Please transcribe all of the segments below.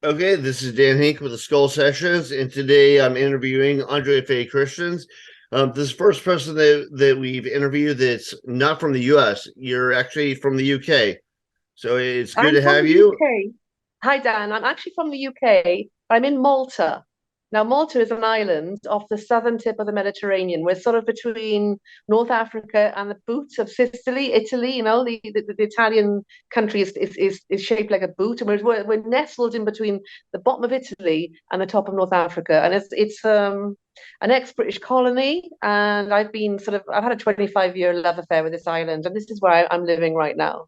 Okay, this is Dan Henk with the Skull Sessions, and today I'm interviewing Andrea Faye Christians. This is the first person that we've interviewed that's not from the US. You're actually from the UK. So it's good I'm to from have the you. UK. Hi, Dan. I'm actually from the UK. I'm in Malta. Now, Malta is an island off the southern tip of the Mediterranean. We're sort of between North Africa and the boot of Sicily, Italy. The Italian country is shaped like a boot, and we're nestled in between the bottom of Italy and the top of North Africa. And it's an ex-British colony, and I've had a 25-year love affair with this island, and this is where I'm living right now.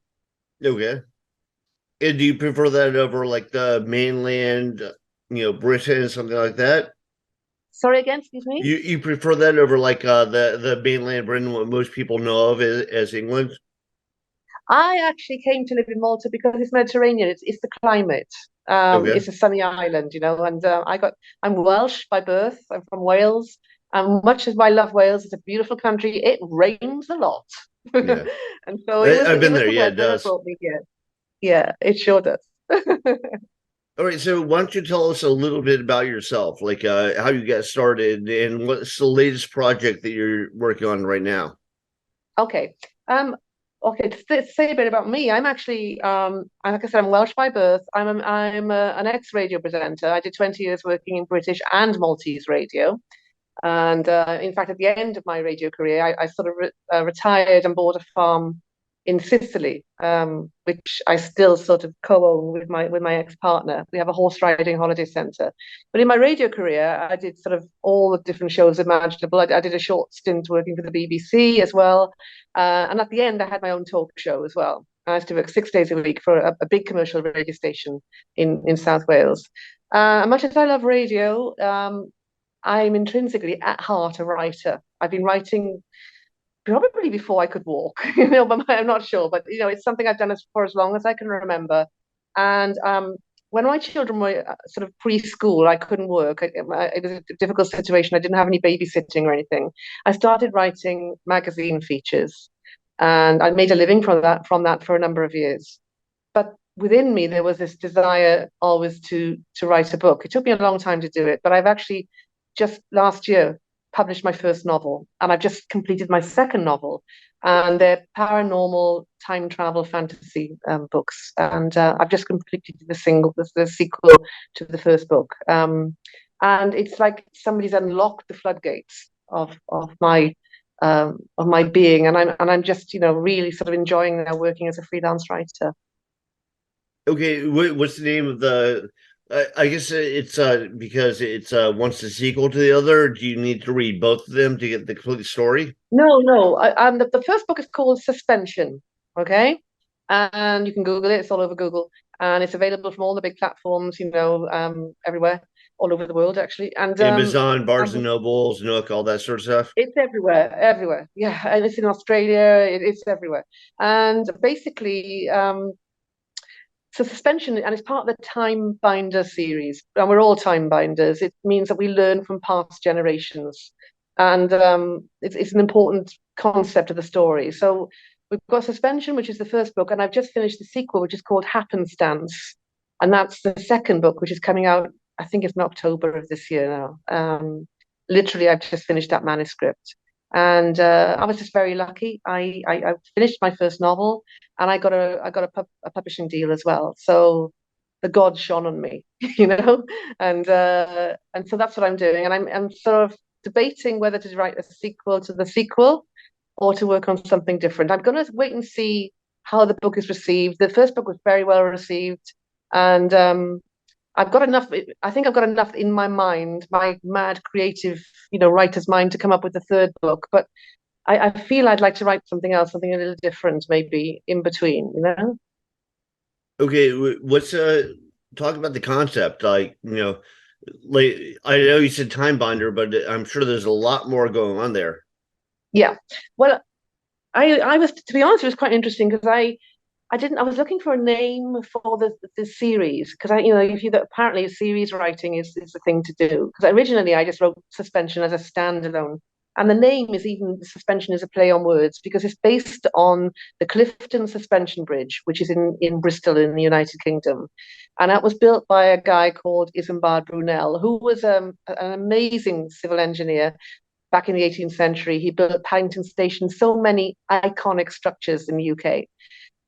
Okay. And do you prefer that over like the mainland, Britain, something like that? Sorry again, excuse me. You prefer that over like the mainland Britain, what most people know of as England? I actually came to live in Malta because it's Mediterranean. It's the climate. Okay. It's a sunny island, and I'm Welsh by birth. I'm from Wales, and much as I love Wales, it's a beautiful country. It rains a lot, Yeah. and so it was I've it been was there. the Yeah, it weather that does. brought me here. Yeah, it sure does. All right, so why don't you tell us a little bit about yourself, like how you got started and what's the latest project that you're working on right now? Okay. Um, okay, to say a bit about me, like I said, I'm Welsh by birth. An ex-radio presenter. I did 20 years working in British and Maltese radio. And in fact, at the end of my radio career, I sort of retired and bought a farm in Sicily, which I still sort of co-own with my ex-partner. We have a horse riding holiday centre. But in my radio career, I did sort of all the different shows imaginable. I did a short stint working for the BBC as well, and at the end, I had my own talk show as well. I used to work 6 days a week for a big commercial radio station in South Wales. Much as I love radio, I'm intrinsically at heart a writer. I've been writing probably before I could walk, but I'm not sure. But it's something I've done for as long as I can remember. And when my children were sort of preschool, I couldn't work. It was a difficult situation. I didn't have any babysitting or anything. I started writing magazine features, and I made a living from that for a number of years. But within me, there was this desire always to write a book. It took me a long time to do it, but I've actually just last year published my first novel, and I've just completed my second novel, and they're paranormal time travel fantasy books, and I've just completed the sequel to the first book, and it's like somebody's unlocked the floodgates of my being, and I'm just really sort of enjoying now working as a freelance writer. Okay, what's the name of the? I guess it's because it's one's the sequel to the other. Do you need to read both of them to get the complete story? No, no. The first book is called Suspension. Okay, and you can Google it. It's all over Google, and it's available from all the big platforms. Everywhere, all over the world, actually. Amazon, Barnes and And Nobles, Nook, all that sort of stuff. it's everywhere, everywhere. Yeah, and it's in Australia. It's everywhere. And basically, so suspension, and it's part of the Time Binder series, and we're all time binders. It means that we learn from past generations, and it's an important concept of the story. So we've got Suspension, which is the first book, and I've just finished the sequel, which is called Happenstance, and that's the second book, which is coming out. I think it's in October of this year now. Literally, I've just finished that manuscript, and I was just very lucky. I finished my first novel, and I got a publishing deal as well. So the gods shone on me, and so that's what I'm doing. And I'm sort of debating whether to write a sequel to the sequel or to work on something different. I'm going to wait and see how the book is received. The first book was very well received, and I've got enough. I think I've got enough in my mind, my mad creative, writer's mind, to come up with the third book. But I feel I'd like to write something else, something a little different, maybe in between. Okay, what's talk about the concept? Like I know you said time binder, but I'm sure there's a lot more going on there. Yeah. Well, I was, to be honest, it was quite interesting because I was looking for a name for the series because if you apparently series writing is the thing to do because originally I just wrote Suspension as a standalone And the name is even, the suspension is a play on words because it's based on the Clifton Suspension Bridge, which is in Bristol in the United Kingdom. And that was built by a guy called Isambard Brunel, who was an amazing civil engineer back in the 18th century. He built Paddington Station, so many iconic structures in the UK.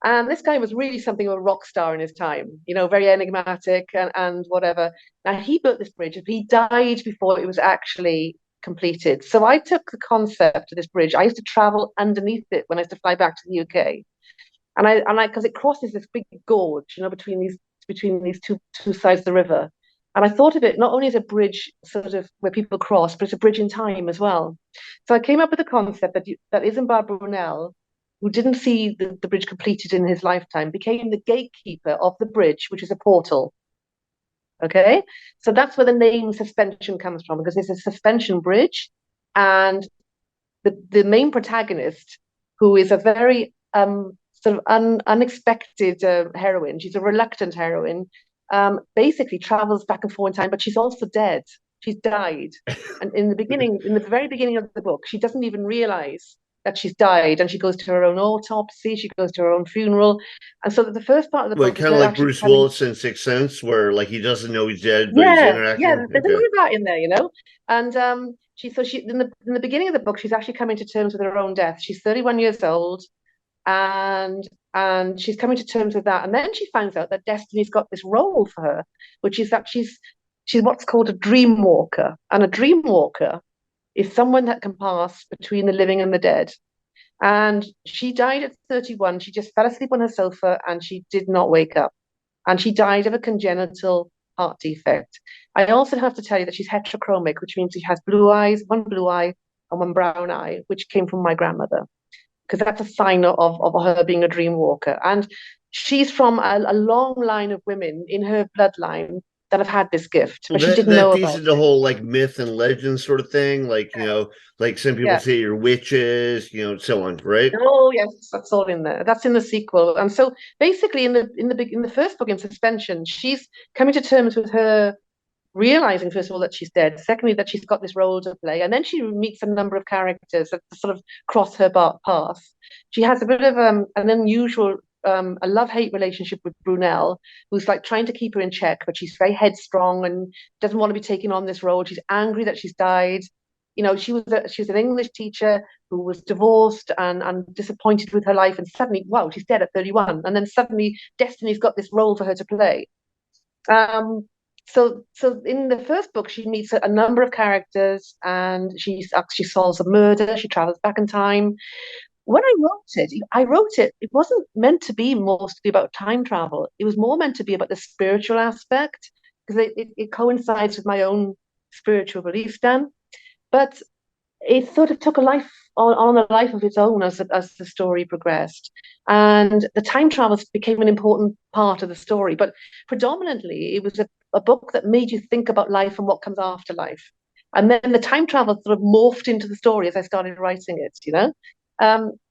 And this guy was really something of a rock star in his time, very enigmatic and whatever. Now, he built this bridge, he died before it was actually completed. So I took the concept of this bridge. I used to travel underneath it when I used to fly back to the UK. Because it crosses this big gorge, between these two sides of the river. And I thought of it not only as a bridge sort of where people cross, but it's a bridge in time as well. So I came up with the concept that Isambard Brunel, who didn't see the bridge completed in his lifetime, became the gatekeeper of the bridge, which is a portal. Okay, so that's where the name suspension comes from, because it's a suspension bridge, and the main protagonist, who is a very sort of unexpected heroine, she's a reluctant heroine, basically travels back and forth in time, but she's also dead. She's died, and in the very beginning of the book, she doesn't even realize that she's died, and she goes to her own autopsy, she goes to her own funeral, and so the first part of the book kind of like Bruce Willis in Sixth Sense, where like he doesn't know he's dead, but he's interacting. Yeah, there's a lot of that in there, and she in the beginning of the book, she's actually coming to terms with her own death. She's 31 years old, and she's coming to terms with that, and then she finds out that destiny's got this role for her, which is that she's what's called a dream walker, and a dream walker is someone that can pass between the living and the dead. And she died at 31. She just fell asleep on her sofa and she did not wake up. And she died of a congenital heart defect. I also have to tell you that she's heterochromic, which means she has blue eyes, one blue eye and one brown eye, which came from my grandmother, because that's a sign of her being a dream walker. And she's from a long line of women in her bloodline that have had this gift, but she didn't know about it. The whole like myth and legend sort of thing, like like some people say you're witches, so on, right? Oh yes, that's all in there. That's in the sequel. And so basically, in the first book, in Suspension, she's coming to terms with her realizing, first of all, that she's dead. Secondly, that she's got this role to play, and then she meets a number of characters that sort of cross her path. She has a bit of an unusual a love-hate relationship with Brunel, who's like trying to keep her in check, but she's very headstrong and doesn't want to be taking on this role. She's angry that she's died. She was an English teacher who was divorced and disappointed with her life, and suddenly, wow, she's dead at 31, and then suddenly destiny's got this role for her to play. So in the first book, she meets a number of characters, and she solves a murder. She travels back in time. When I wrote it, it wasn't meant to be mostly about time travel. It was more meant to be about the spiritual aspect, because it coincides with my own spiritual beliefs, Dan. But it sort of took a life on a life of its own as the story progressed, and the time travels became an important part of the story. But predominantly, it was a book that made you think about life and what comes after life. And then the time travel sort of morphed into the story as I started writing it,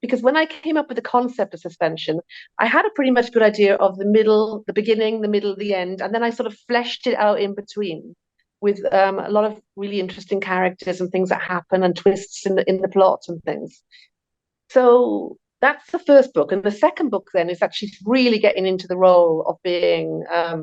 because when I came up with the concept of suspension, I had a pretty much good idea of the middle, the beginning, the middle, the end, and then I sort of fleshed it out in between with a lot of really interesting characters and things that happen and twists in the plot and things. So that's the first book, and the second book then is that she's really getting into the role of being a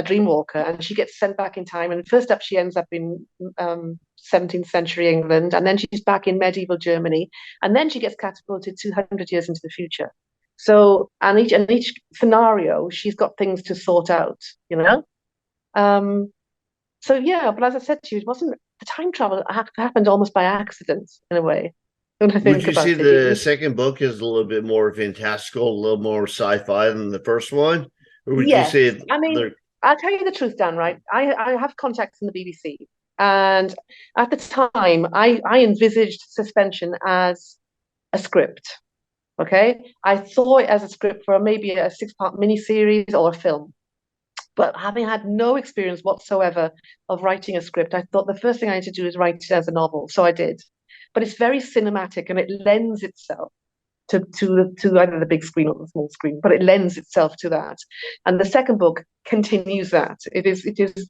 dream walker, and she gets sent back in time. And first up, she ends up in 17th century England, and then she's back in medieval Germany, and then she gets catapulted 200 years into the future. So, and each scenario, she's got things to sort out. So yeah, but as I said to you, it wasn't the time travel happened almost by accident in a way. Would you say the second book is a little bit more fantastical, a little more sci-fi than the first one? Or would you say I'll tell you the truth, Dan, right? I have contacts in the BBC, and at the time I envisaged Suspension as a script. Okay. I saw it as a script for maybe a 6-part miniseries or a film. But having had no experience whatsoever of writing a script, I thought the first thing I need to do is write it as a novel. So I did. But it's very cinematic, and it lends itself to either the big screen or the small screen, but it lends itself to that. And the second book continues that. It is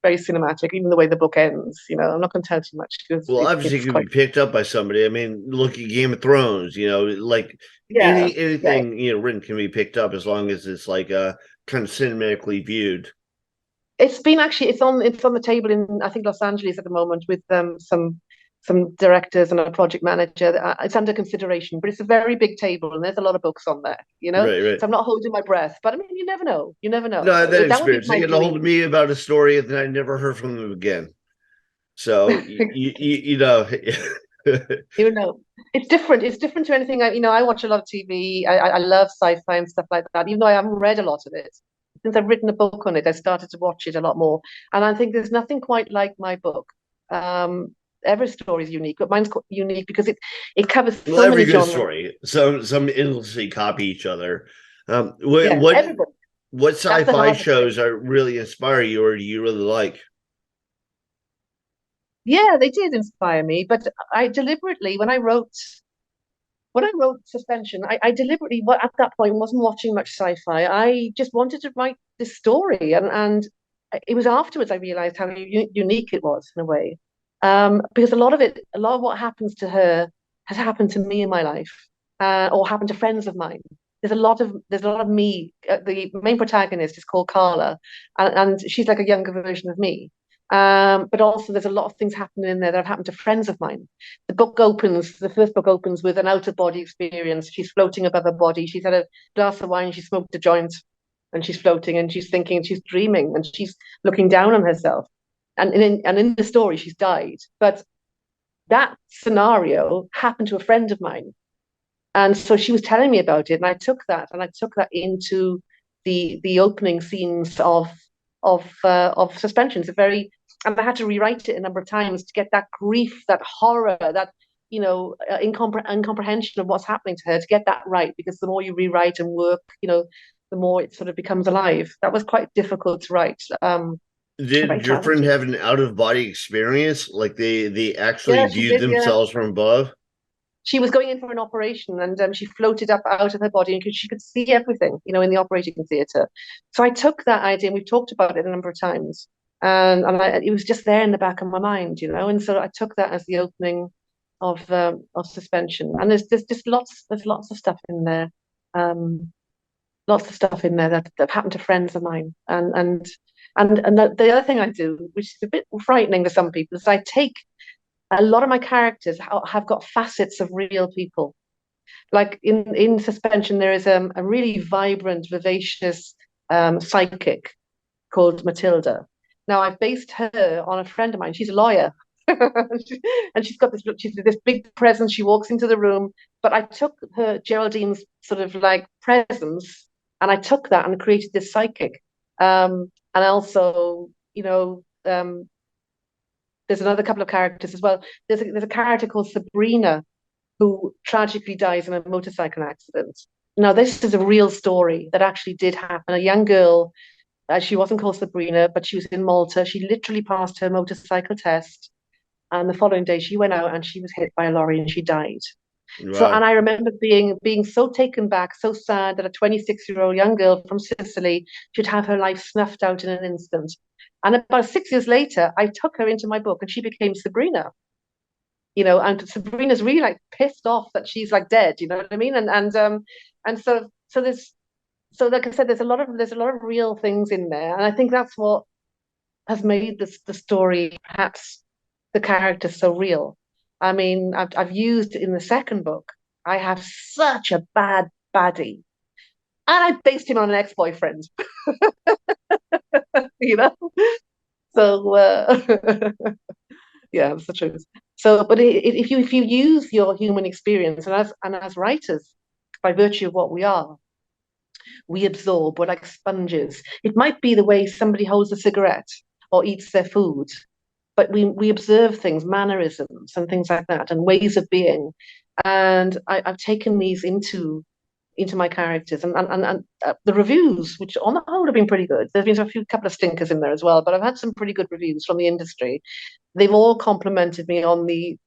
very cinematic, even the way the book ends. I'm not going to tell too much because Well, obviously, it it's could be quite, picked up by somebody. I mean, look at Game of Thrones. Like yeah, yeah. anything written can be picked up as long as it's like kind of cinematically viewed. It's on the table in, I think, Los Angeles at the moment with some directors and a project manager. It's under consideration, but it's a very big table and there's a lot of books on there. Right, right. So I'm not holding my breath, but I mean, you never know. You never know. No, that That would be experience. They my get a hold of dream. me about a story, and then I never heard from them again. So You know, it's different. It's different to anything. I watch a lot of TV. I love sci-fi and stuff like that. Even though I haven't read a lot of it, since I've written a book on it, I started to watch it a lot more. And I think there's nothing quite like my book. Every story is unique, but mine's unique because it covers well, so every many good genres. story, some endlessly copy each other. Yeah, What every book. what That's the sci-fi hardest thing. shows are really inspire you, or do you really like? Yeah, they did inspire me, but I deliberately, when I wrote Suspension, I deliberately, at that point, wasn't watching much sci-fi. I just wanted to write this story, and it was afterwards I realized how unique it was in a way, because a lot of what happens to her has happened to me in my life, or happened to friends of mine. There's a lot of me. The main protagonist is called Carla, and she's like a younger version of me. But also, there's a lot of things happening in there that have happened to friends of mine. The first book opens with an out of body experience. She's floating above her body. She's had a glass of wine, she smoked a joint, and she's floating and she's thinking, she's dreaming, and she's looking down on herself. And in the story, she's died. But that scenario happened to a friend of mine. And so she was telling me about it, and I took that into the opening scenes of Suspensions. And I had to rewrite it a number of times to get that grief, that horror, that incomprehension of what's happening to her, to get that right. Because the more you rewrite and work, the more it sort of becomes alive. That was quite difficult to write. Very Did your friend challenging. have an out of body experience? Like they actually Yeah, she viewed did. Yeah, themselves from above? she was going in for an operation, and she floated up out of her body, and she could see everything, in the operating theatre. So I took that idea, and we've talked about it a number of times, it was just there in the back of my mind, and so I took that as the opening of Suspension. And there's just lots of stuff in there, lots of stuff in there that happened to friends of mine, and the other thing I do, which is a bit frightening to some people, is I take a lot of my characters have got facets of real people. Like in Suspension, there is a really vibrant, vivacious psychic called Matilda. Now, I've based her on a friend of mine. She's a lawyer. And she's this big presence. She walks into the room, but I took Geraldine's sort of like presence, and I took that and created this psychic. And also, there's another couple of characters as well. There's a character called Sabrina who tragically dies in a motorcycle accident. Now, this is a real story that actually did happen. A young girl, she wasn't called Sabrina, but she was in Malta. She literally passed her motorcycle test, and the following day she went out and she was hit by a lorry and she died. So, and Wow. I remember being so taken back, so sad that a 26-year-old young girl from Sicily should have her life snuffed out in an instant. And about 6 years later, I took her into my book and she became Sabrina. And Sabrina's really like pissed off that she's like dead, you know what I mean? And so like I said, there's a lot of real things in there. And I think that's what has made the story, perhaps the character, so real. I mean, I've used in the second book, I have such a bad baddie. And I based him on an ex-boyfriend, you know? So yeah, that's the truth. So, but if you use your human experience, and as writers, by virtue of what we are, we absorb. We're like sponges. It might be the way somebody holds a cigarette or eats their food, but we observe things, mannerisms, and things like that, and ways of being. And I've taken these into my characters, and the reviews, which on the whole have been pretty good. There's been couple of stinkers in there as well, but I've had some pretty good reviews from the industry. They've all complimented me on the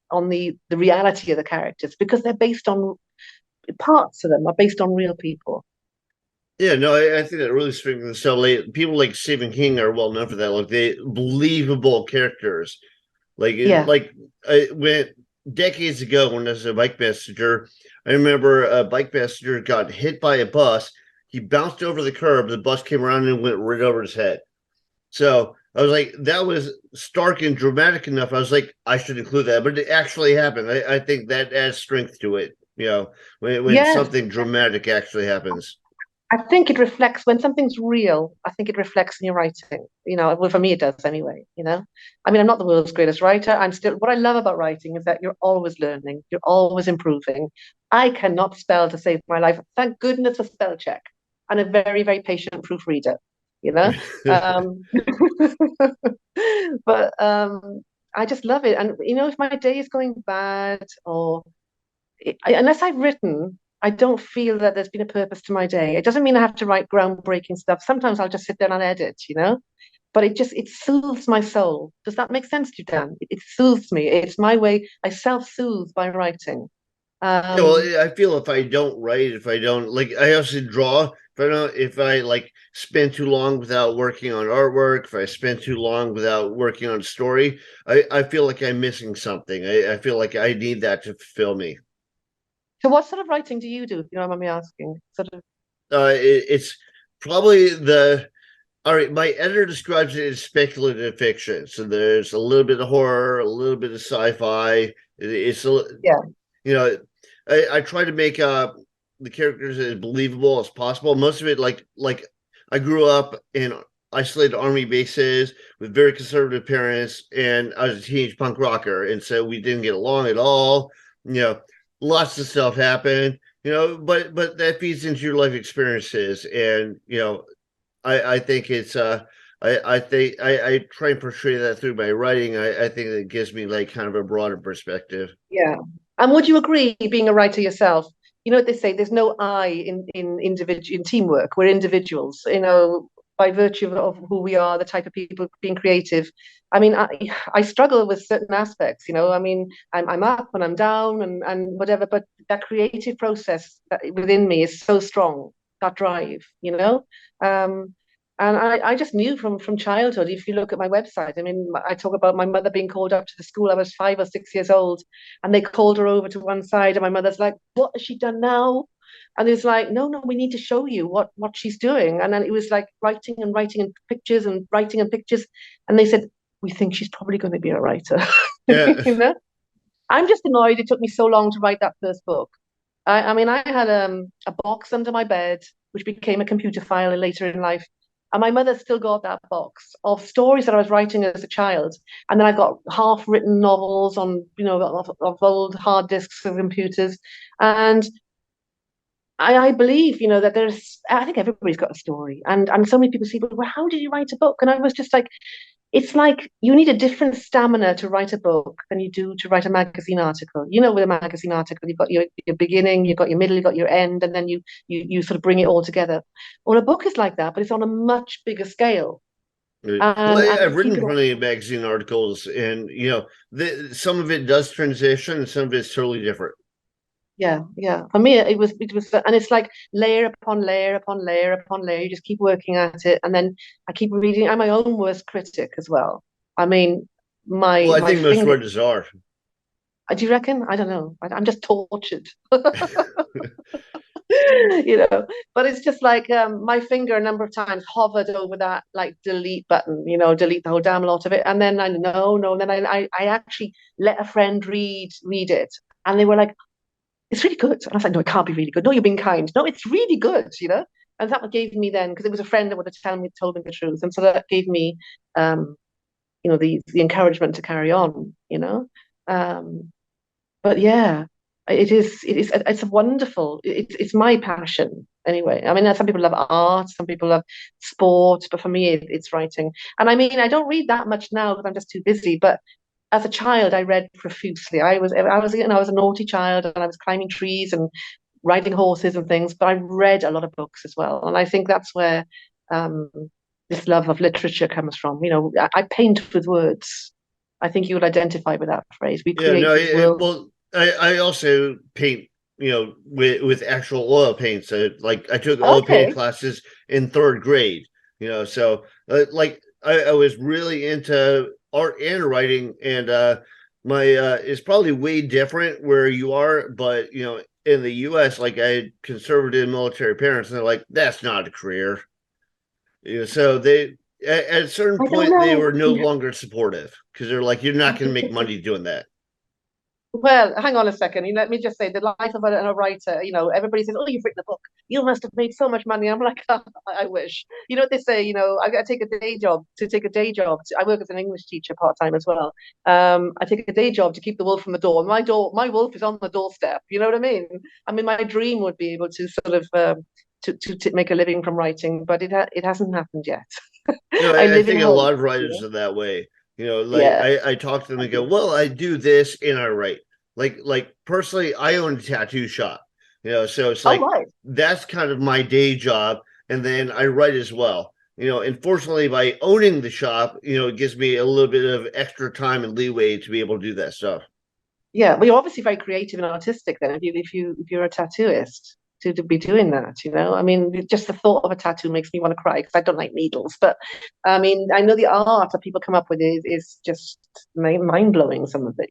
reality of the characters because they're based on parts of them are based on real people. Yeah, no, I think that really speaks to the show. Like, people like Stephen King are well known for that. Like, they believable characters. Like, Yeah. I went decades ago when I was a bike messenger. I remember a bike messenger got hit by a bus. He bounced over the curb. The bus came around and went right over his head. So I was like, that was stark and dramatic enough. I was like, I should include that, but it actually happened. I think that adds strength to it. When Yes. something dramatic actually happens. I think it reflects when something's real. I think it reflects in your writing. Well, for me, it does anyway. I mean, I'm not the world's greatest writer. What I love about writing is that you're always learning, you're always improving. I cannot spell to save my life. Thank goodness for spell check and a very, very patient proofreader, you know? Um, but I just love it. And, if my day is going bad or unless I've written, I don't feel that there's been a purpose to my day. It doesn't mean I have to write groundbreaking stuff. Sometimes I'll just sit down and edit. But it soothes my soul. Does that make sense to you, Dan? It soothes me. It's my way. I self-soothe by writing. Yeah, Um, well, I feel if I don't write, if I don't like, I also draw. If I like spend too long without working on artwork, if I spend too long without working on story, I feel like I'm missing something. I feel like I need that to fulfill me. so what sort of writing do you do? If you know what I'm asking. Sort of, It's probably the all right. My editor describes it as speculative fiction. So there's a little bit of horror, a little bit of sci-fi. It's yeah, you know, I try to make the characters as believable as possible. Most of it, like I grew up in isolated army bases with very conservative parents, and I was a teenage punk rocker, and so we didn't get along at all. You know, lots of stuff happened. But that feeds into your life experiences, and I think it's I think I try and portray that through my writing. I think that gives me like kind of a broader perspective. yeah. And would you agree, being a writer yourself? You know what they say? There's no I in teamwork. We're individuals. By virtue of who we are, the type of people being creative. I mean, I struggle with certain aspects. I mean, I'm up and I'm down and whatever, but that creative process within me is so strong. That drive. Um, and I just knew from childhood. If you look at my website, I mean, I talk about my mother being called up to the school. I was 5 or 6 years old, and they called her over to one side, and my mother's like, "What has she done now?" And it was like, no, no, we need to show you what she's doing. And then it was like writing and writing and pictures and writing and pictures. And they said, we think she's probably going to be a writer. Yeah. you know? I'm just annoyed it took me so long to write that first book. I mean, I had a box under my bed, which became a computer file later in life. And my mother still got that box of stories that I was writing as a child. And then I've got half written novels on, of old hard disks of computers. And I believe, that I think everybody's got a story. And so many people say, well, how did you write a book? And I was just like, it's like you need a different stamina to write a book than you do to write a magazine article. With a magazine article, you've got your beginning, you've got your middle, you've got your end, and then you sort of bring it all together. Well, a book is like that, but it's on a much bigger scale. Well, And I've written people, plenty of magazine articles, and some of it does transition, and some of it's totally different. yeah, yeah. For me, it was, and it's like layer upon layer upon layer upon layer. You just keep working at it, and then I keep reading. I'm my own worst critic as well. I mean, Well, my I my think most finger. writers are. Do you reckon? I don't know. I'm just tortured. But it's just like my finger a number of times hovered over that like delete button, delete the whole damn lot of it. And then no, and then I actually let a friend read it. And they were like, it's really good. And I was like, no, it can't be really good. No, you're being kind. No, it's really good. And that gave me then, because it was a friend that would have told me the truth. And so that gave me, um, the encouragement to carry on. Um, but yeah, it's a wonderful, it's my passion anyway. I mean, some people love art, some people love sport, but for me, it's writing. And I mean, I don't read that much now because I'm just too busy, but as a child, I read profusely. I was a naughty child, and I was climbing trees and riding horses and things. But I read a lot of books as well, and I think that's where um, this love of literature comes from. I paint with words. I think you would identify with that phrase. We Yeah, create no, these worlds. well, I also paint with actual oil paint. So like I took oil paint Okay. classes in third grade. So like I was really into art and writing, and my it's probably way different where you are, but in the U.S., like I had conservative military parents, and they're like, "That's not a career." So they at a certain I don't point they know. were no longer supportive because they're like, "You're not going to make money doing that." Well, hang on a second. Let me just say, the life of a writer. Everybody says, "Oh, you've written a book. You must have made so much money." I'm like, I wish. You know what they say? I got to take a day job to take a day job. I work as an English teacher part time as well. I take a day job to keep the wolf from the door. My wolf is on the doorstep. You know what I mean? I mean, my dream would be able to sort of to make a living from writing, but it hasn't happened yet. I I live in think a hope. lot of writers are that way. Like Yeah. I talk to them and go, "Well, I do this and I write." Like personally, I own a tattoo shop. So it's Oh, like right. that's kind of my day job, and then I write as well. And fortunately, by owning the shop, it gives me a little bit of extra time and leeway to be able to do that stuff. Yeah, well, you're obviously very creative and artistic then if you're a tattooist to be doing that. I mean, just the thought of a tattoo makes me want to cry because I don't like needles. But I mean, I know the art that people come up with is just mind blowing. Some of it.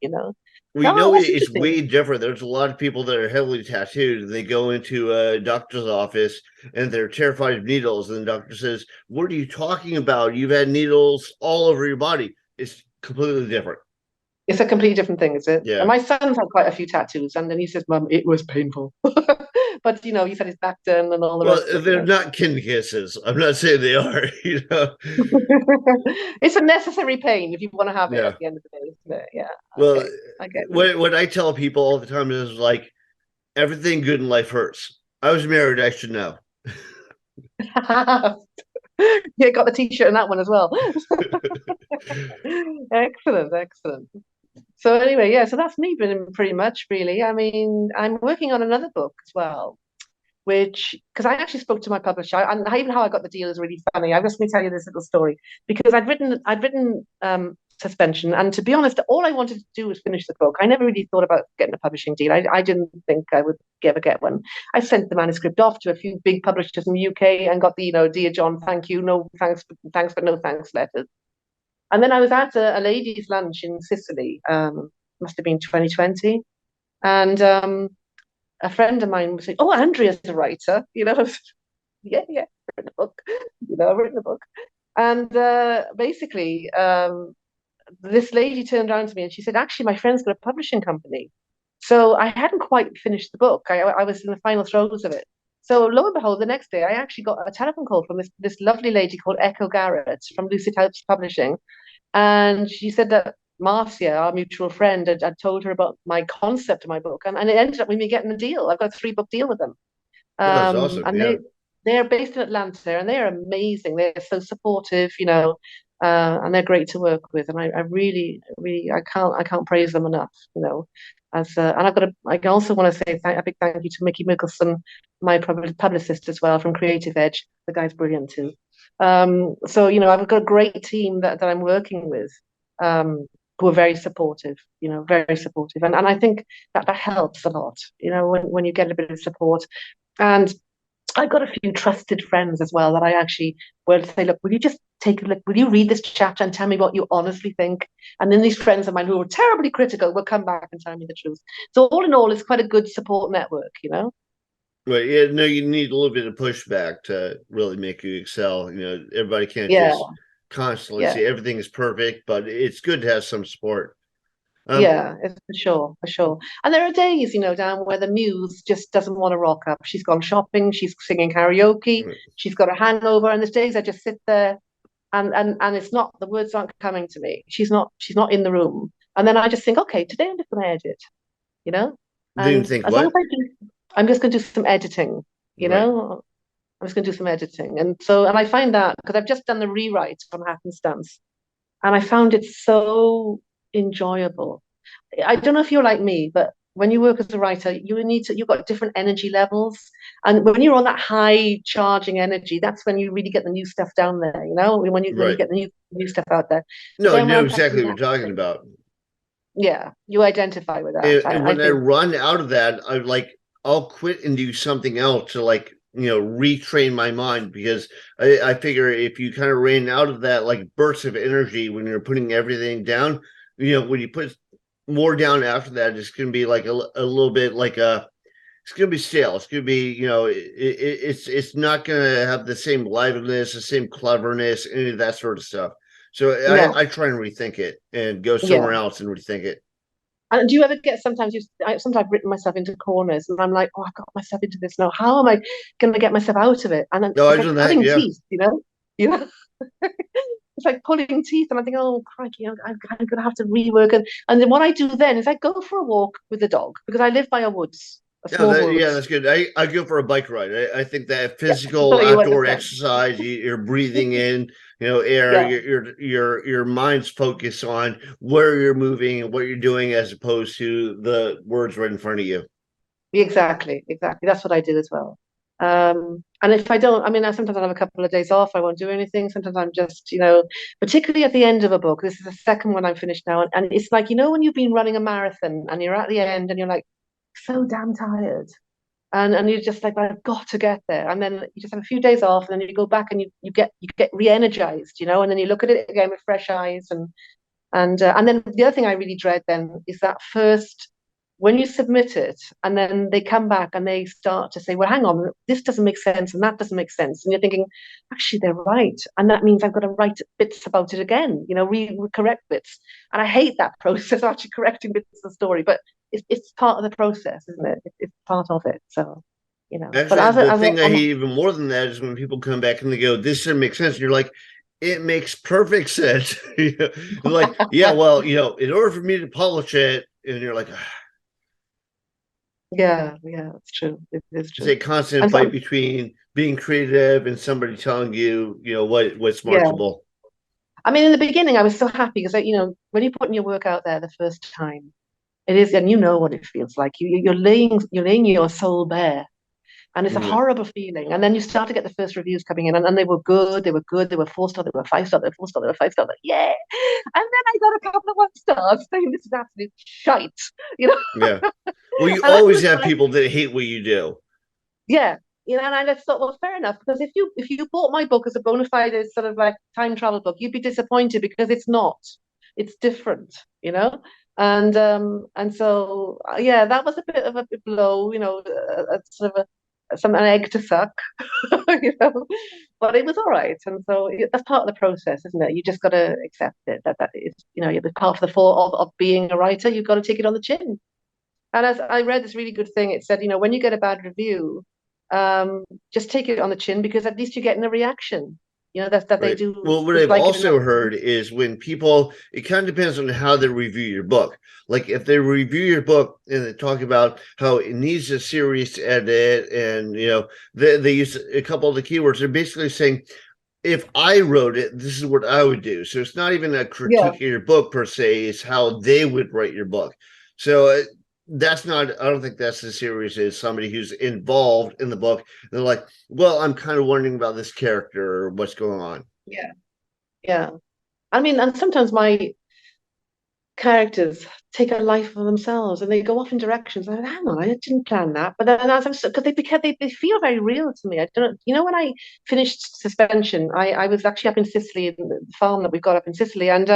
We Oh, know that's it's interesting. way different. There's a lot of people that are heavily tattooed, and they go into a doctor's office and they're terrified of needles. And the doctor says, "What are you talking about? You've had needles all over your body." It's completely different. It's a completely different thing, is it? And Yeah. my son's had quite a few tattoos, and then he says, "Mum, it was painful." But he said his back done and all the Well, rest of it. they're not kin kisses. I'm not saying they are, It's a necessary pain if you want to have it at Yeah. the end of the day, isn't it? Yeah. Well, Okay. I get you. what I tell people all the time is like everything good in life hurts. I was married, I should know. Yeah, got the t-shirt and that one as well. Excellent, excellent. So anyway, yeah, so that's me been pretty much really. I mean, I'm working on another book as well, which because I actually spoke to my publisher, and even how I got the deal is really funny. I just let me tell you this little story because I'd written Suspension, and to be honest, all I wanted to do was finish the book. I never really thought about getting a publishing deal. I didn't think I would ever get one. I sent the manuscript off to a few big publishers in the UK and got the dear John, thank you, no thanks, thanks but no thanks letters. And then I was at a ladies' lunch in Sicily, must have been 2020, and a friend of mine was saying, "Oh, Andrea's a writer," yeah, yeah, I've written a book, I've written a book. And basically, this lady turned around to me and she said, "Actually, my friend's got a publishing company." So I hadn't quite finished the book. I was in the final throes of it. So lo and behold, the next day I actually got a telephone call from this lovely lady called Echo Garrett from Lucid Helps Publishing, and she said that Marcia, our mutual friend, had told her about my concept of my book, and it ended up with me getting a deal. I've got a 3-book deal with them. Oh, that's awesome. And Yeah. they're based in Atlanta, and they're amazing. They're so supportive, and they're great to work with. And I really, really, I can't praise them enough. And I also want to say a big thank you to Mickey Mickelson, my publicist as well from Creative Edge. The guy's brilliant too. So I've got a great team that I'm working with. Who are very supportive, very supportive. And I think that helps a lot, when you get a bit of support. And I got a few trusted friends as well that I actually will say, "Look, will you just take a look? Will you read this chapter and tell me what you honestly think?" And then these friends of mine who are terribly critical will come back and tell me the truth. So all in all, it's quite a good support network. Right. Yeah. No, you need a little bit of pushback to really make you excel. Everybody can't Yeah, just constantly yeah, say everything is perfect, but it's good to have some support. Um, yeah, it's for sure, for sure. And there are days, Dan, where the muse just doesn't want to rock up. She's gone shopping, she's singing karaoke, she's got a hangover, and there's days I just sit there and it's not the words aren't coming to me. She's not in the room. And then I just think, okay, today I'm just gonna edit, you know? didn't And think as long as what? I'm just gonna do some editing, you Right. know? I'm just gonna do some editing. And I find that because I've just done the rewrite on Happenstance and I found it so enjoyable. I don't know if you're like me, but when you work as a writer, you've got different energy levels. And when you're on that high charging energy, that's when you really get the new stuff down there, when you Right. get the new stuff out there. But No, I then when know I'm back exactly what you're talking relaxing, about. yeah, you identify with that. And I when I think, run out of that, I like I'll quit and do something else to like retrain my mind because I figure if you kind of ran out of that like burst of energy when you're putting everything down, when you put more down after that, it's going to be like a little bit like a it's going to be stale. It's going to be it's not going to have the same liveliness, the same cleverness, any of that sort of stuff. So No, I try and rethink it and go yeah. somewhere else and rethink it. And do you ever get sometimes sometimes I've written myself into corners and I'm like, oh, I got myself into this now. How am I going to get myself out of it? And then No, it's I've like done that. pulling Yeah. teeth, you know? You know? It's like pulling teeth, and I think, oh crikey, I'm gonna have to rework. And then what I do then is I go for a walk with the dog because I live by a woods, a Yeah, small yeah, woods. that's good. I go for a bike ride. I think that Yeah, physical so you outdoor understand. exercise, you're breathing in, air. Yeah, Your mind's focused on where you're moving and what you're doing, as opposed to the words right in front of you. exactly, exactly. That's what I do as well. And if I don't, I mean, sometimes I'll have a couple of days off. I won't do anything. Sometimes I'm just, particularly at the end of a book. This is the second one I'm finished now, and it's like when you've been running a marathon and you're at the end and you're like so damn tired, and you're just like, I've got to get there, and then you just have a few days off, and then you go back and you get re-energized, and then you look at it again with fresh eyes, and then the other thing I really dread then is that first when you submit it and then they come back and they start to say, well, hang on, this doesn't make sense and that doesn't make sense. And you're thinking, actually, they're right. And that means I've got to write bits about it again, correct bits. And I hate that process of actually correcting bits of the story, but it's part of the process, isn't it? It's part of it. So, but Actually, as a, the as a, thing I hate even more than that is when people come back and they go, "This doesn't make sense." And you're like, "It makes perfect sense." Like, yeah, well, in order for me to publish it, and you're like, yeah, it's true. It is it's true. a constant And fight so, between being creative and somebody telling you, what's yeah. marketable. I mean, in the beginning, I was so happy because, when you're putting your work out there the first time, it is, and you know what it feels like. You're laying your soul bare, and it's a Mhm. horrible feeling. And then you start to get the first reviews coming in, and they were good. They were good. They were 4 star. They were 5 star. They were 4 star. They were 5 star. Like, yeah. And then I got a couple of 1 stars saying this is absolute shite, you know. Yeah. Well, you And I always was have like, people that hate what you do. yeah. And I just thought, well, fair enough, because if you bought my book as a bona fide sort of like time travel book, you'd be disappointed because it's not. It's different, you know. And so yeah, that was a bit of a blow, a sort of an egg to suck, you know. But it was all right, and so that's part of the process, isn't it? You just got to accept it that is, it's part of the fall of being a writer. You've got to take it on the chin. And as I read this really good thing, it said, when you get a bad review, just take it on the chin because at least you're getting a reaction. That they Right. do Well, what I've dislike it enough. also heard is when people, it kind of depends on how they review your book. Like if they review your book and they talk about how it needs a serious edit, and they use a couple of the keywords. They're basically saying, if I wrote it, this is what I would do. So it's not even a Yeah, critique of your book per se; it's how they would write your book. So that's not. I don't think that's as serious as somebody who's involved in the book. They're like, well, I'm kind of wondering about this character or what's going on. yeah, yeah. I mean, and sometimes my characters take a life of themselves and they go off in directions. I hang on, I didn't plan that. But then as I'm because they feel very real to me. I don't when I finished Suspension, I was actually up in Sicily in the farm that we've got up in Sicily and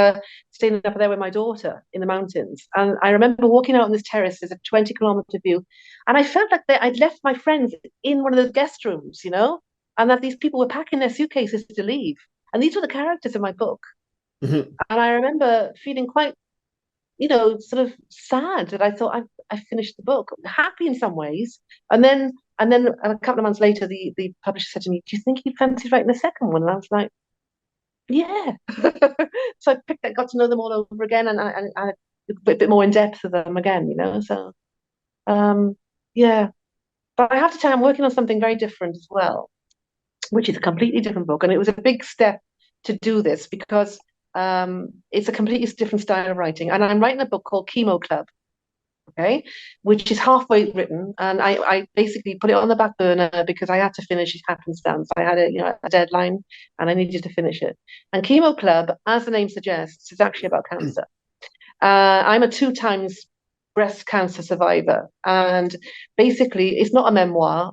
staying up there with my daughter in the mountains. And I remember walking out on this terrace, there's a 20-kilometer view, and I felt like I'd left my friends in one of the guest rooms, and that these people were packing their suitcases to leave. And these were the characters in my book. And I remember feeling quite sort of sad that I thought I finished the book, happy in some ways, and then a couple of months later, the publisher said to me, "Do you think you'd fancy writing the second one?" And I was like, "Yeah." So I got to know them all over again, and a bit more in depth of them again, So um, yeah, but I have to tell you, I'm working on something very different as well, which is a completely different book, and it was a big step to do this because it's a completely different style of writing, and I'm writing a book called Chemo Club, okay, which is halfway written, and I basically put it on the back burner because I had to finish it happenstance. I had a deadline, and I needed to finish it. And Chemo Club, as the name suggests, is actually about cancer. I'm a two times breast cancer survivor. And basically, it's not a memoir.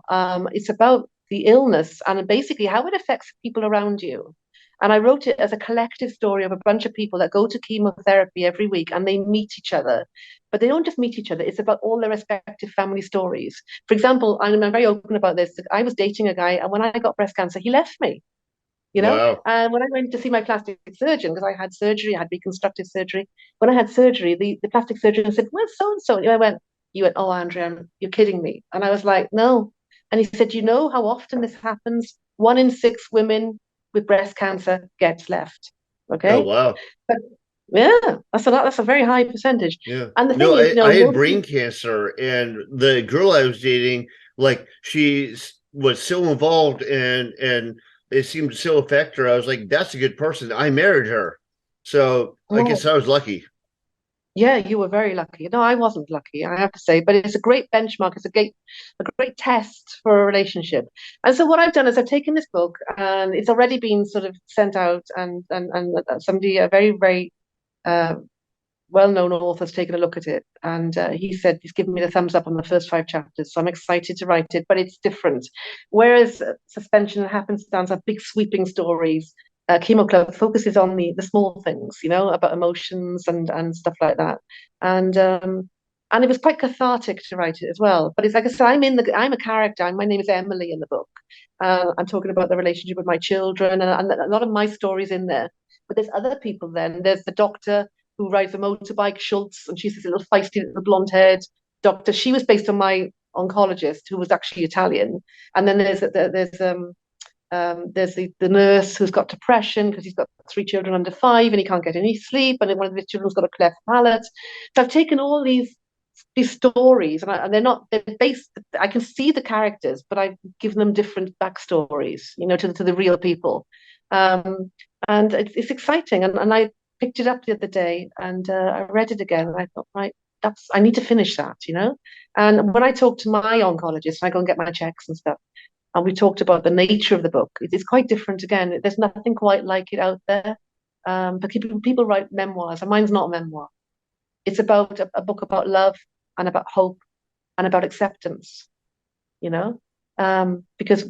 It's about the illness and basically how it affects people around you. And I wrote it as a collective story of a bunch of people that go to chemotherapy every week and they meet each other. But they don't just meet each other, it's about all their respective family stories. For example, I'm very open about this. I was dating a guy, and when I got breast cancer, he left me. Wow. And when I went to see my plastic surgeon, because I had surgery, I had reconstructive surgery. When I had surgery, the plastic surgeon said, "Where's so and so?" You went, "Oh, Andrea, you're kidding me." And I was like, "No." And he said, "You know how often this happens? 1 in 6 women with breast cancer gets left." Oh, Okay. wow. But yeah, that's a very high percentage. Yeah. And the thing No, is, I had most brain people, cancer, and the girl I was dating, like, was so involved, and it seemed to so affect her. I was like, that's a good person. I married her. So I guess oh, I was lucky. yeah, you were very lucky. No, I wasn't lucky, I have to say, but it's a great benchmark. It's a great test for a relationship. And so what I've done is I've taken this book and it's already been sort of sent out, and somebody, a very, very uh, well-known author, has taken a look at it, and he said he's given me the thumbs up on the first 5 chapters. So I'm excited to write it, but it's different. Whereas Suspension and Happenstance are big sweeping stories, Chemo Club focuses on the small things, about emotions and stuff like that. And it was quite cathartic to write it as well. But it's like I said, I'm a character. My name is Emily in the book. I'm talking about the relationship with my children, and a lot of my stories in there. But there's other people. Then there's the doctor who rides a motorbike, Schultz, and she's this little feisty little blonde-haired doctor. She was based on my oncologist, who was actually Italian. And then there's the nurse who's got depression because he's got 3 children under 5 and he can't get any sleep, and then one of his children's got a cleft palate. So I've taken all these stories, they're based. I can see the characters, but I've given them different backstories, to the real people. Um, and it's exciting. And I picked it up the other day and I read it again, and I thought, right, I need to finish that. And when I talk to my oncologist, I go and get my checks and stuff, and we talked about the nature of the book. It's quite different again. There's nothing quite like it out there. But people write memoirs, and mine's not a memoir. It's about a book about love and about hope and about acceptance, you know? Because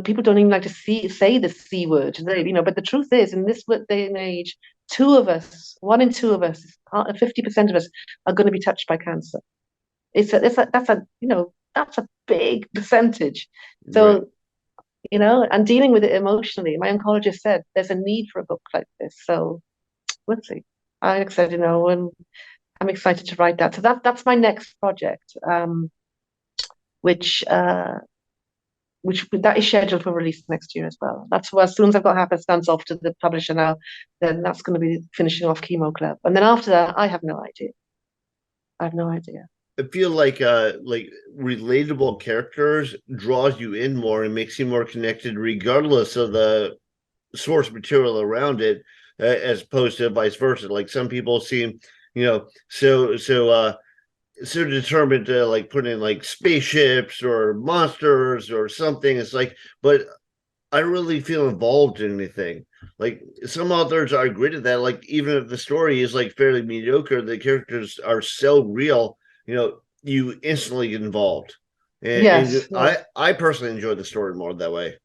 people don't even like to say the C word, but the truth is, in this day and age, 1 in 2 of us, 50% of us are going to be touched by cancer. That's a big percentage. Right. So, and dealing with it emotionally, my oncologist said there's a need for a book like this. So let's see. I said, and I'm excited to write that. So that's my next project, which that is scheduled for release next year as well. That's why as soon as I've got Happenstance off to the publisher now, then that's going to be finishing off Chemo Club. And then after that, I have no idea. I have no idea. I feel like relatable characters draws you in more and makes you more connected, regardless of the source material around it, as opposed to vice versa. Like, some people seem, so determined to like put in like spaceships or monsters or something. It's like, but I really feel involved in anything. Like, some authors are great at that. Like, even if the story is like fairly mediocre, the characters are so real, you instantly get involved. And Yes, yes. I personally enjoy the story more that way.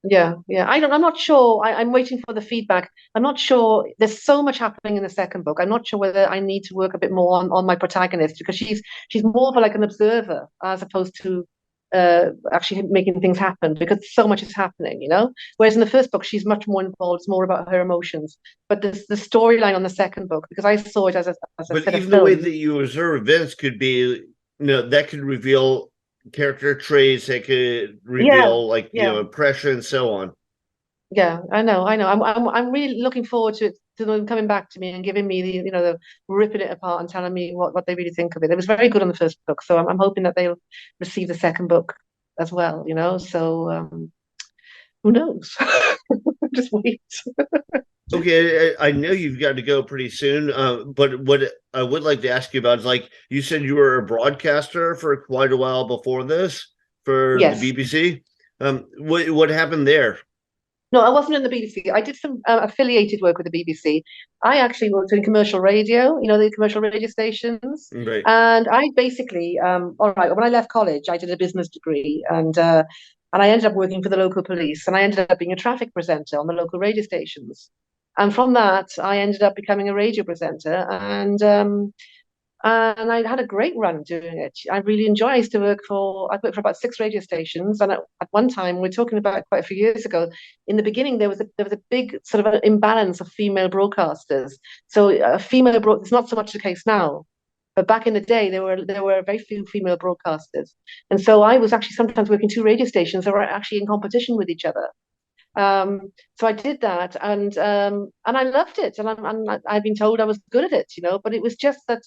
Yeah, yeah. I'm not sure. I'm waiting for the feedback. I'm not sure. There's so much happening in the second book. I'm not sure whether I need to work a bit more on my protagonist, because she's more of like an observer as opposed to actually making things happen, because so much is happening. Whereas in the first book, she's much more involved. It's more about her emotions. But the storyline on the second book, because I saw it as a But set of even the way films. that you observe events could be, that could reveal character traits, that could Yeah, reveal, like, yeah. impression and so on. Yeah, I know, I know. I'm really looking forward to them coming back to me and giving me the ripping it apart and telling me what they really think of it. It was very good on the first book, so I'm hoping that they'll receive the second book as well. So who knows? Just wait. Okay, I know you've got to go pretty soon, but what I would like to ask you about is, like, you said you were a broadcaster for quite a while before this for the Yes. BBC. What happened there? No, I wasn't in the BBC. I did some affiliated work with the BBC. I actually worked in commercial radio, the commercial radio stations. Right. And I basically, all right, when I left college, I did a business degree, and I ended up working for the local police, and I ended up being a traffic presenter on the local radio stations. And from that, I ended up becoming a radio presenter, and I had a great run doing it. I really enjoyed. I worked for about six radio stations, and at one time, we're talking about quite a few years ago. In the beginning, there was a big sort of an imbalance of female broadcasters. So it's not so much the case now, but back in the day, there were very few female broadcasters, and so I was actually sometimes working two radio stations that were actually in competition with each other. So I did that, and I loved it, and I've been told I was good at it, but it was just that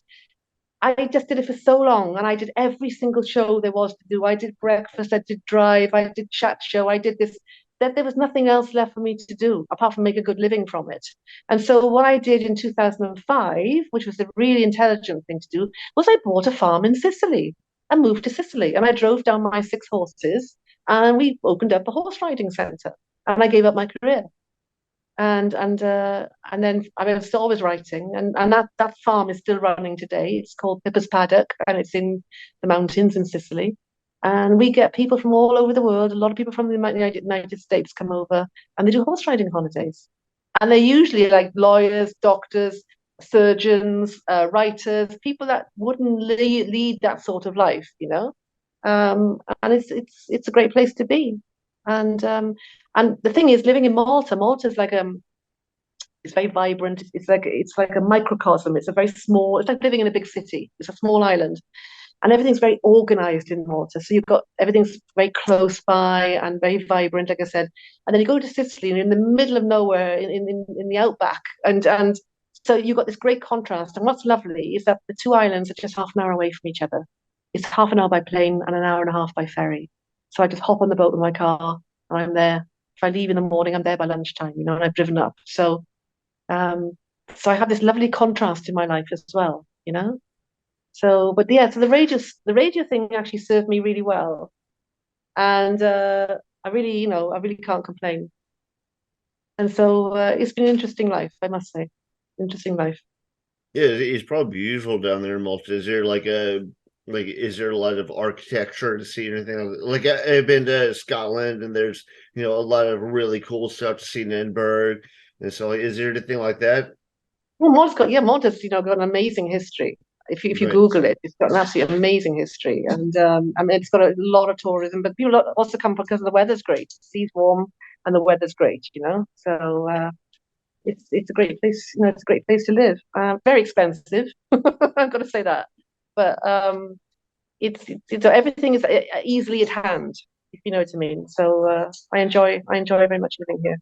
I just did it for so long, and I did every single show there was to do. I did breakfast, I did drive, I did chat show, I did this. That there was nothing else left for me to do apart from make a good living from it. And so what I did in 2005, which was a really intelligent thing to do, was I bought a farm in Sicily and moved to Sicily, and I drove down my six horses, and we opened up a horse riding centre, and I gave up my career and then I was always writing, and that farm is still running today. It's called Pippa's Paddock, and it's in the mountains in Sicily. And we get people from all over the world. A lot of people from the United States come over, and they do horse riding holidays. And they're usually like lawyers, doctors, surgeons, writers, people that wouldn't lead that sort of life, and it's a great place to be. And and the thing is, living in Malta is like it's very vibrant. It's like a microcosm. It's a very small. It's like living in a big city. It's a small island, and everything's very organized in Malta. So you've got everything's very close by and very vibrant, like I said. And then you go to Sicily, and you're in the middle of nowhere, in the outback, and so you've got this great contrast. And what's lovely is that the two islands are just half an hour away from each other. It's half an hour by plane and an hour and a half by ferry. So I just hop on the boat with my car, and I'm there. If I leave in the morning, I'm there by lunchtime, and I've driven up. Um, so I have this lovely contrast in my life as well. But yeah, so the radio thing actually served me really well, and I really can't complain. And so it's been an interesting life, I must say, interesting life. Yeah, it's probably beautiful down there in Malta. Is there is there a lot of architecture to see or anything? Like I've been to Scotland, and there's a lot of really cool stuff to see in Edinburgh. And so, is there anything like that? Well, Malta's got an amazing history. If you Right. Google it, it's got an absolutely amazing history, and I mean it's got a lot of tourism, but people also come because the weather's great. The sea's warm and the weather's great. So it's a great place. It's a great place to live. Very expensive, I've got to say that, but everything is easily at hand, if you know what I mean. So I enjoy very much living here.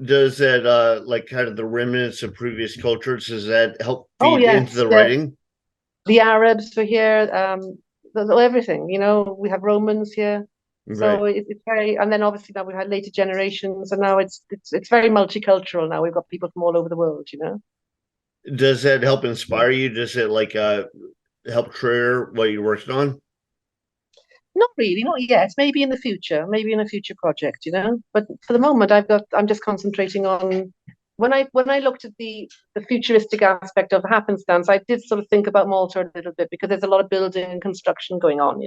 Does that like kind of the remnants of previous cultures, does that help Oh feed into yes, the writing? the Arabs were here, everything. We have Romans here, Right. so it's very. And then obviously now we've had later generations, and now it's very multicultural. Now we've got people from all over the world. Does that help inspire you? Does it help trigger what you're working on? Not really, not yet. Maybe in a future project. But for the moment, I'm just concentrating on when I looked at the futuristic aspect of happenstance, I did sort of think about Malta a little bit because there's a lot of building and construction going on.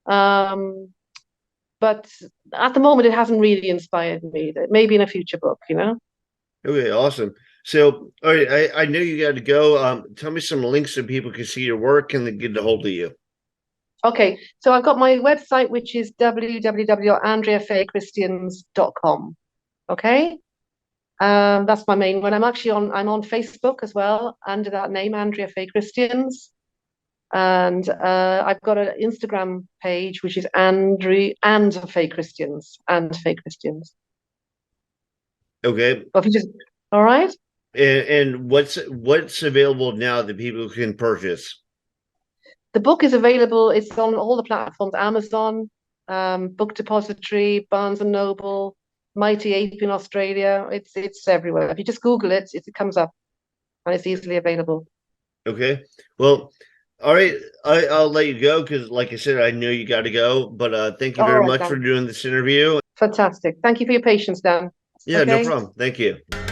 Um, but at the moment, it hasn't really inspired me. Maybe in a future book. Okay, awesome. So, all right, I know you got to go. Tell me some links so people can see your work and then get a hold of you. Okay, so I've got my website, which is www.andreafaychristians.com. Okay. That's my main one. I'm on Facebook as well under that name, Andrea Faye Christians. And I've got an Instagram page which is Andrew and Faye Christians and Faye Christians. Okay. Well, if you just all right. And what's available now that people can purchase? The book is available. It's on all the platforms: Amazon, Book Depository, Barnes and Noble, Mighty Ape in Australia. It's everywhere. If you just Google it, it comes up, and it's easily available. Okay. Well, all right. I'll let you go because, like I said, I know you got to go. But thank you All very right, much for Dan. doing this interview. Fantastic. Thank you for your patience, Dan. Yeah, no Okay. problem. Thank you.